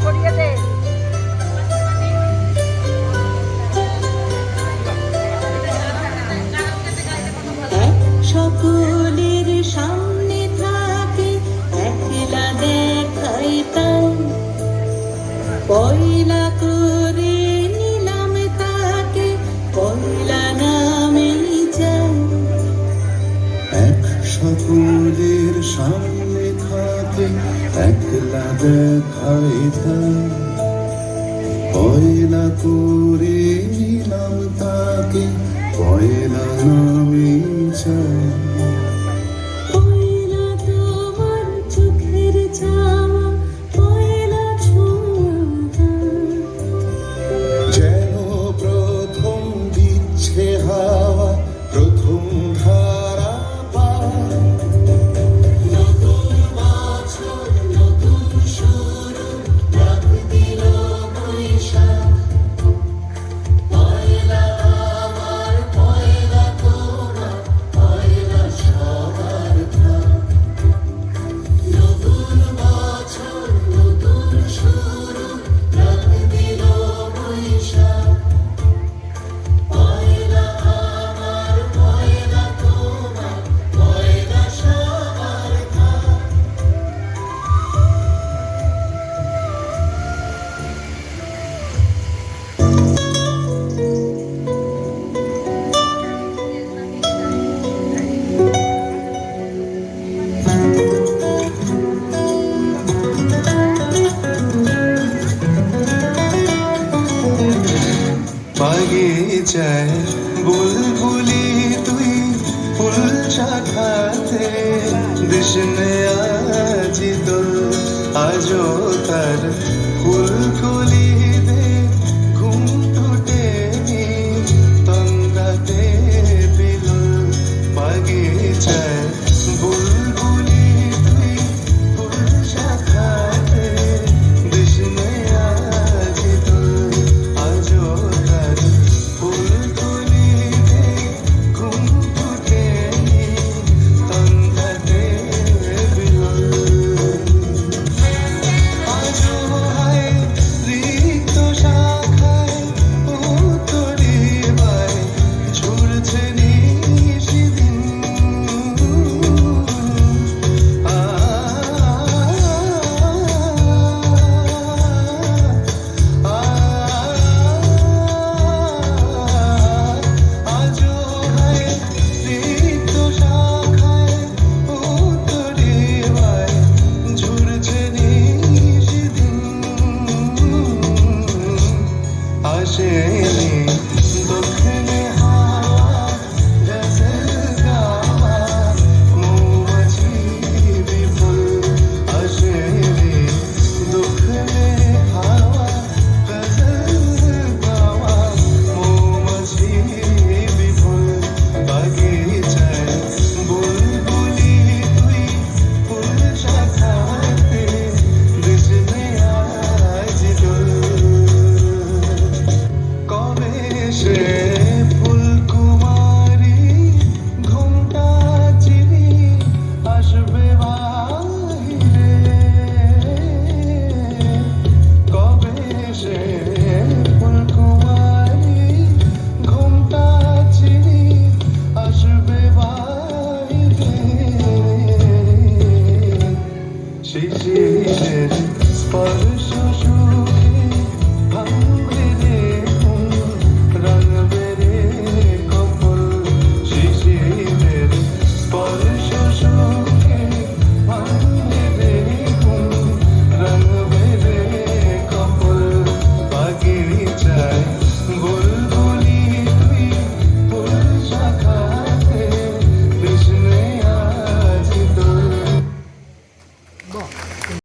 ছড়িয়ে দে। সকলের সামনে থাকে একলা দেখাইতাম, পয়লা করে নিলাম তাকে, পয়লা নামে যায়। এক সকলের সামনে থাকে একলা দেখাইতাম, পয়লা করে নিলাম তাকে, পয়লা নামে যায়। পয়লা তোমার চোখের চাওয়া, পয়লা ছোঁয়া, যেন প্রথম দিচ্ছে হাওয়া, প্রথম ধারা পায়। নতুন বছর নতুন শুরু, ডাক দিল বৈশাখ। পয়লা আমার, পয়লা তোমার, পয়লা সবার থাক। নতুন বছর নতুন শুরু, ডাক দিল বৈশাখ। পয়লা আমার, পয়লা তোমার, পয়লা সবার থাক। বাগিচায় বুলবুলি তুই ফুল শাখাতে দিস নে আজি তোর, আজও তার ফুল